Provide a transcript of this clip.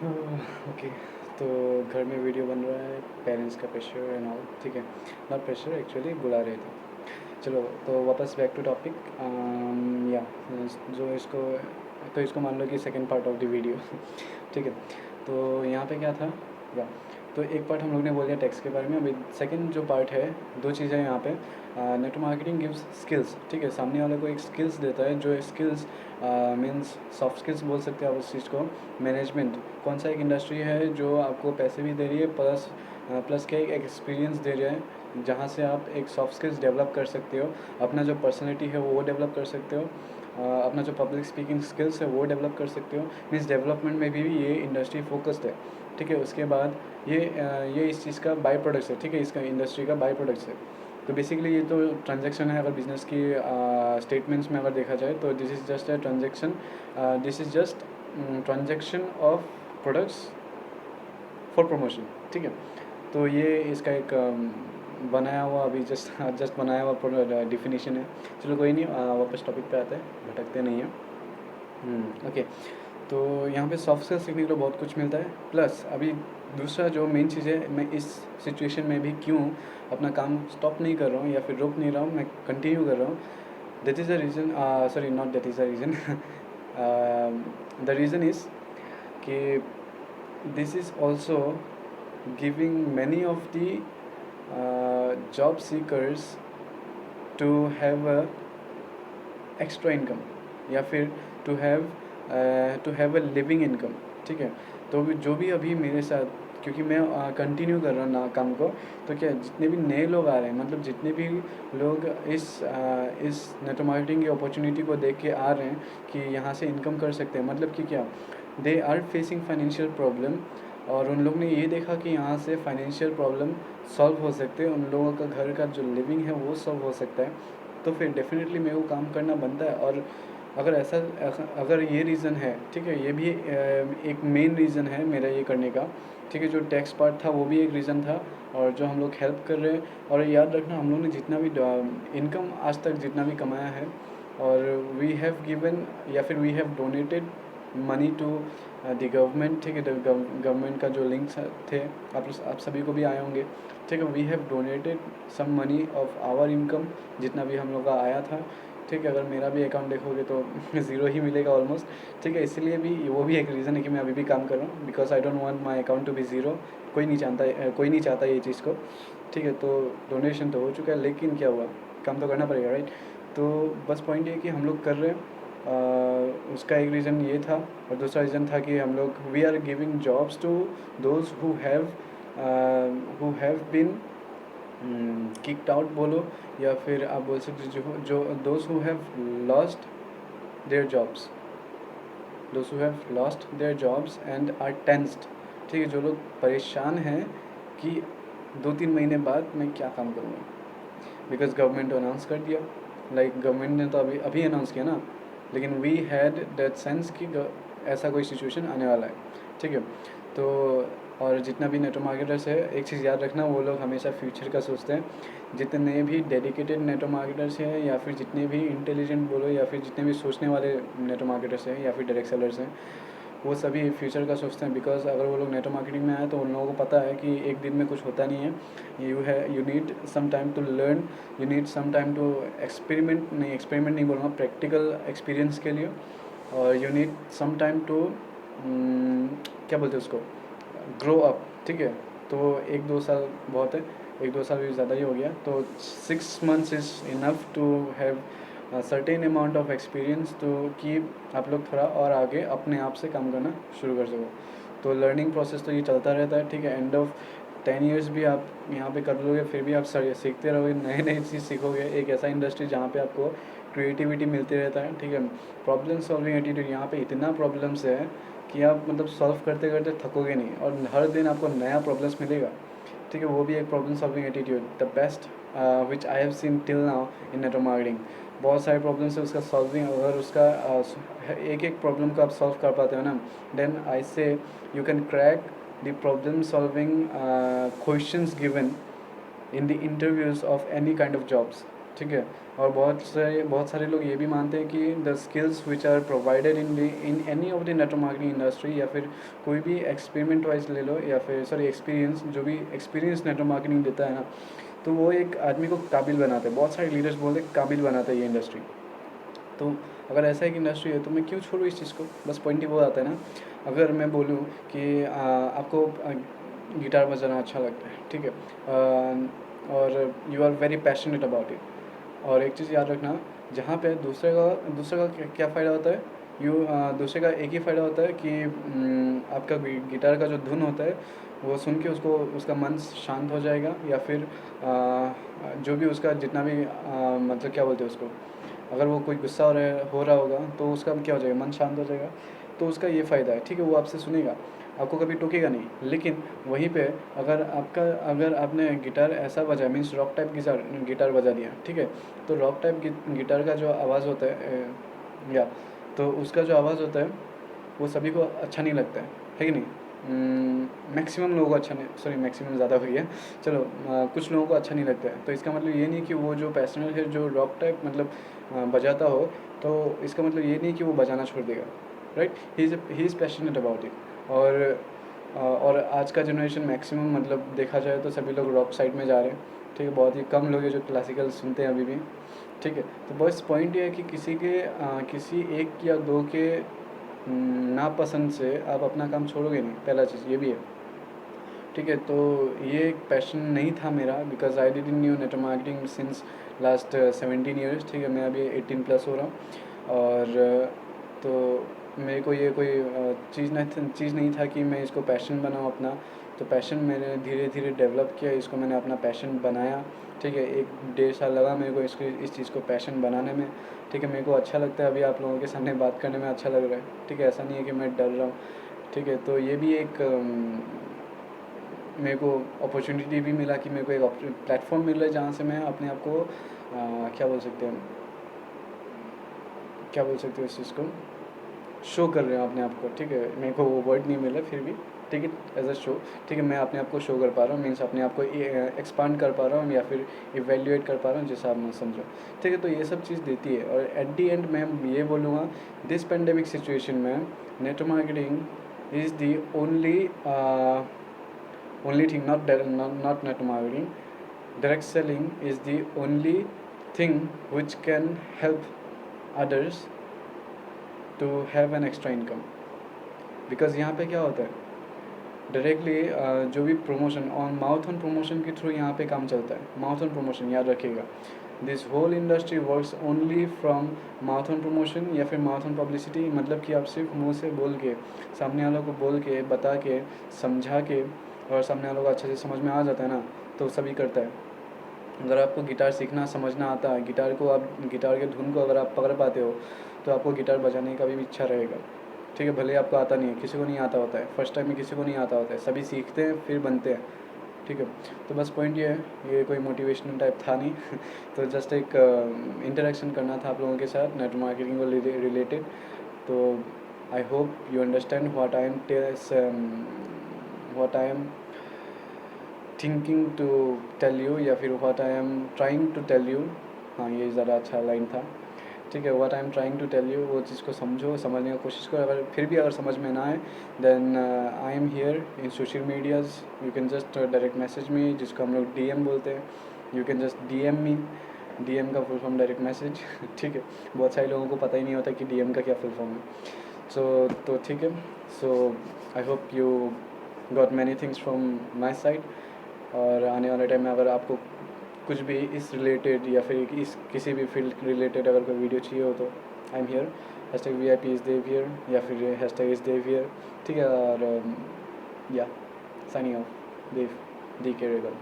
Okay. तो घर में वीडियो बन रहा है, पेरेंट्स का प्रेशर एंड ऑल, ठीक है। नॉट प्रेशर, एक्चुअली बुला रहे थे। चलो, तो वापस बैक टू टॉपिक। या जो इसको तो इसको मान लो कि second part of the video ठीक है। तो यहाँ पे क्या था, या तो एक पार्ट हम लोग ने बोल दिया टैक्स के बारे में। अभी सेकंड जो पार्ट है, दो चीज़ें यहाँ पे। नेटवर्क मार्केटिंग गिव्स स्किल्स, ठीक है। सामने वाले को एक स्किल्स देता है, जो स्किल्स मीन्स सॉफ्ट स्किल्स बोल सकते हैं आप उस चीज़ को। मैनेजमेंट, कौन सा एक इंडस्ट्री है जो आपको पैसे भी दे रही है, प्लस प्लस क्या एक एक्सपीरियंस दे रहा है, जहाँ से आप एक सॉफ्ट स्किल्स डेवलप कर सकते हो। अपना जो पर्सनैलिटी है वो डेवलप कर सकते हो। अपना जो पब्लिक स्पीकिंग स्किल्स है वो डेवलप कर सकते हो। मीन्स डेवलपमेंट में भी ये इंडस्ट्री फोकस्ड है, ठीक है। उसके बाद ये इस चीज़ का बाई प्रोडक्ट्स है, ठीक है। इसका इंडस्ट्री का बाई प्रोडक्ट्स है। तो बेसिकली ये तो ट्रांजैक्शन है। अगर बिजनेस की स्टेटमेंट्स में अगर देखा जाए तो this is just a transaction, this is just transaction of products for promotion, ठीक है। तो ये इसका एक बनाया हुआ, अभी जस्ट जस्ट बनाया हुआ डिफिनीशन है। चलो कोई नहीं, वापस टॉपिक पे आते हैं, भटकते नहीं हैं। ओके। तो यहाँ पे सॉफ्ट स्किल्स सीखने को बहुत कुछ मिलता है। प्लस अभी दूसरा जो मेन चीज़ है, मैं इस सिचुएशन में भी क्यों अपना काम स्टॉप नहीं कर रहा हूँ या फिर रोक नहीं रहा हूँ, मैं कंटिन्यू कर रहा हूँ। That is the reason, sorry not that is the reason, the reason is कि this is also giving many of the job seekers to have a extra income, या फिर to have a living income, ठीक है। तो जो भी अभी मेरे साथ, क्योंकि मैं कंटिन्यू कर रहा हूँ ना काम को, तो क्या जितने भी नए लोग आ रहे हैं, मतलब जितने भी लोग इस नेटवर्क मार्केटिंग की अपॉर्चुनिटी को देख के आ रहे हैं कि यहाँ से इनकम कर सकते हैं, मतलब कि क्या, they are facing financial problem, और उन लोग ने ये देखा कि यहाँ से फाइनेंशियल प्रॉब्लम सॉल्व हो सकते हैं, उन लोगों का घर का जो लिविंग है वो सॉल्व हो सकता है। तो फिर डेफिनेटली मेरे को काम करना बनता है। और अगर ऐसा, अगर ये रीज़न है, ठीक है, ये भी एक मेन रीज़न है मेरा ये करने का, ठीक है। जो टैक्स पार्ट था वो भी एक रीज़न था, और जो हम लोग हेल्प कर रहे हैं, और याद रखना हम लोग ने जितना भी इनकम आज तक जितना भी कमाया है, और वी हैव गिवन या फिर we have donated money to the government, ठीक है। गवर्नमेंट का जो लिंक्स थे, आप सभी को भी आए होंगे, ठीक है। We have donated some money of our income, जितना भी हम लोग का आया था, ठीक है। अगर मेरा भी अकाउंट देखोगे तो ज़ीरो ही मिलेगा ऑलमोस्ट, ठीक है। इसलिए भी वो भी एक रीज़न है कि मैं अभी भी काम कर रहा हूँ, because I don't want my account to be zero. कोई नहीं चाहता ये चीज़ को, ठीक है। तो डोनेशन तो हो चुका है, लेकिन क्या हुआ, काम तो करना पड़ेगा, राइट। तो बस पॉइंट ये कि हम लोग कर रहे हैं। उसका एक रीज़न ये था, और दूसरा रीज़न था कि हम लोग we are giving jobs to those who have been kicked out बोलो, या फिर आप बोल सकते जो जो those who have lost their jobs, those who have lost their jobs and are tensed, ठीक है। जो लोग परेशान हैं कि 2-3 महीने बाद मैं क्या काम करूँगा, बिकॉज गवर्नमेंट ने अनाउंस कर दिया। लाइक गवर्नमेंट ने तो अभी अभी अनाउंस किया ना, लेकिन वी हैड दैट सेंस कि ऐसा कोई सिचुएशन आने वाला है, ठीक है। तो और जितना भी नेटवर्क मार्केटर्स है, एक चीज़ याद रखना, वो लोग हमेशा फ्यूचर का सोचते हैं। जितने भी डेडिकेटेड नेटवर्क मार्केटर्स हैं, या फिर जितने भी इंटेलिजेंट बोलो, या फिर जितने भी सोचने वाले नेटवर्क मार्केटर्स हैं, या फिर डायरेक्ट सेलर्स हैं, वो सभी फ्यूचर का सोचते हैं। बिकॉज अगर वो लोग नेटवर्क मार्केटिंग में आए तो उन लोगों को पता है कि एक दिन में कुछ होता नहीं है। You need some time to learn, you need some time to experiment नहीं बोलूँगा, प्रैक्टिकल एक्सपीरियंस के लिए। और you need some time to क्या बोलते हैं उसको, ग्रो अप, ठीक है। तो 1-2 साल बहुत है, 1-2 साल भी ज़्यादा ही हो गया। तो 6 months is enough to have certain amount of experience, तो कि आप लोग थोड़ा और आगे अपने आप से काम करना शुरू कर सको। तो लर्निंग प्रोसेस तो ये चलता रहता है, ठीक है। एंड ऑफ 10 years भी आप यहाँ पे कर लोगे, फिर भी आप सीखते रहोगे, नए नए चीज़ सीखोगे। एक ऐसा इंडस्ट्री जहाँ पे आपको क्रिएटिविटी मिलती रहता है, ठीक है। प्रॉब्लम सॉल्विंग एटीट्यूड, यहाँ पे इतना प्रॉब्लम्स है कि आप मतलब सॉल्व करते करते थकोगे नहीं, और हर दिन आपको नया प्रॉब्लम्स मिलेगा, ठीक है। वो भी एक problem solving attitude, the best which I have seen till now in network marketing. बहुत सारे प्रॉब्लम्स है, उसका सॉल्विंग, अगर उसका एक एक प्रॉब्लम को आप सॉल्व कर पाते हो ना, देन आई से you can crack the problem solving questions given in the interviews of any kind of jobs, ठीक है। और बहुत सारे लोग ये भी मानते हैं कि the skills which are provided in any of the network marketing industry, या फिर कोई भी एक्सपेरिमेंट वाइज ले लो, या फिर सॉरी एक्सपीरियंस, जो भी एक्सपीरियंस नेटवर्क मार्केटिंग देता है ना, तो वो एक आदमी को काबिल बनाता है। बहुत सारे लीडर्स बोलते हैं काबिल बनाता है ये इंडस्ट्री। तो अगर ऐसा एक इंडस्ट्री है तो मैं क्यों छोड़ूँ इस चीज़ को। बस पॉइंट ही वो आता है ना। अगर मैं बोलूँ कि आपको गिटार बजाना अच्छा लगता है, ठीक है, और you are very passionate about it. और एक चीज़ याद रखना, जहाँ पे दूसरे का क्या फ़ायदा होता है, दूसरे का एक ही फ़ायदा होता है कि आपका गिटार का जो धुन होता है वो सुन के उसका मन शांत हो जाएगा, या फिर जो भी उसका जितना भी मतलब क्या बोलते हैं उसको, अगर वो कोई गुस्सा हो रहा होगा तो उसका क्या हो जाएगा, मन शांत हो जाएगा। तो उसका ये फ़ायदा है, ठीक है, वो आपसे सुनेगा, आपको कभी टोकेगा नहीं। लेकिन वहीं पे अगर आपने गिटार ऐसा बजाया, मीन्स रॉक टाइप गिटार बजा दिया, ठीक है, तो रॉक टाइप गिटार का जो आवाज़ होता है, या तो उसका जो आवाज़ होता है वो सभी को अच्छा नहीं लगता है कि नहीं। मैक्सिमम लोगों को अच्छा नहीं, सॉरी मैक्सिमम ज़्यादा हुई है, चलो कुछ लोगों को अच्छा नहीं लगता है। तो इसका मतलब ये नहीं कि वो जो पैशनेट है, जो रॉक टाइप मतलब बजाता हो, तो इसका मतलब ये नहीं कि वो बजाना छोड़ देगा, right. He is passionate about it. और आज का जनरेशन मैक्सिमम मतलब देखा जाए तो सभी लोग रॉक साइड में जा रहे हैं, ठीक है। बहुत ही कम लोग हैं जो क्लासिकल सुनते हैं अभी भी, ठीक है। तो बस पॉइंट ये है कि किसी एक या दो के नापसंद से आप अपना काम छोड़ोगे नहीं, पहला चीज़ ये भी है, ठीक है। तो ये एक पैशन नहीं था मेरा, because I didn't knew network marketing since last 17 years, ठीक है। मैं अभी 18 प्लस हो रहा हूँ। और तो मेरे को ये कोई चीज़ नहीं था कि मैं इसको पैशन बनाऊँ अपना। तो पैशन मैंने धीरे धीरे डेवलप किया, इसको मैंने अपना पैशन बनाया, ठीक है। 1 डेढ़ साल लगा मेरे को इस चीज़ को पैशन बनाने में, ठीक है। मेरे को अच्छा लगता है अभी आप लोगों के सामने बात करने में, अच्छा लग रहा है, ठीक है। ऐसा नहीं है कि मैं डर रहा हूँ, ठीक है। तो ये भी एक मेरे को अपॉर्चुनिटी भी मिला कि मेरे को एक प्लेटफॉर्म मिल रहा है जहाँ से मैं अपने आप को क्या बोल सकते हैं इस चीज़ को, शो कर रहे हो अपने आप को, ठीक है। मेरे को वो वर्ड नहीं मिला फिर भी, ठीक है, एज अ शो, ठीक है। मैं अपने आप को शो कर पा रहा हूँ, मीन्स अपने आप को एक्सपांड कर पा रहा हूँ, या फिर इवेल्युएट कर पा रहा हूँ, जैसा आप मैं समझो, ठीक है। तो ये सब चीज़ देती है। और एट दी एंड मैं ये बोलूँगा, दिस पेंडेमिक सिचुएशन में network marketing is the only thing, not net marketing, direct selling is the only thing which can help others to have an extra income। Because यहाँ पे क्या होता है, directly जो भी promotion on mouth on promotion के through यहाँ पे काम चलता है। माउथ ऑन प्रमोशन याद रखिएगा, this whole industry works only from mouth on promotion, या फिर माउथ ऑन पब्लिसिटी। मतलब कि आप सिर्फ मुंह से बोल के, सामने वालों को बोल के, बता के, समझा के, और सामने वालों को अच्छे से समझ में आ जाता है ना, तो सभी करता है। अगर आपको गिटार सीखना समझना आता है, गिटार के धुन को अगर आप पकड़ पाते हो, तो आपको गिटार बजाने का भी इच्छा रहेगा, ठीक है। भले आपको आता नहीं है, किसी को नहीं आता होता है, फर्स्ट टाइम में किसी को नहीं आता होता है, सभी सीखते हैं फिर बनते हैं, ठीक है। तो बस पॉइंट ये है, ये कोई मोटिवेशनल टाइप था नहीं तो जस्ट एक इंटरेक्शन करना था आप लोगों के साथ नेटवर्क मार्केटिंग को रिलेटेड। तो I hope you understand what I am thinking to tell you, या फिर what I am trying to tell you. हाँ, ये ज़्यादा अच्छा लाइन था, ठीक है। What I am trying to tell you, वो चीज़ को समझो, समझने की कोशिश करो। अगर फिर भी अगर समझ में ना आए, then I am here in social medias, you can just direct message me, जिसको हम लोग डीएम बोलते हैं। You can just DM me, DM का फुल फॉर्म डायरेक्ट मैसेज ठीक है। बहुत सारे लोगों को पता ही नहीं होता कि डीएम का क्या फुल फॉर्म है। तो ठीक है। So I hope you got many things from my side. और आने वाले टाइम में अगर आपको कुछ भी इस रिलेटेड, या फिर इस किसी भी फील्ड रिलेटेड अगर कोई वीडियो चाहिए हो, तो I am here, #VIP is देवियर, या फिर # इज़ देवियर, ठीक है। और या साइनिंग ऑफ, देव डी के रेगल।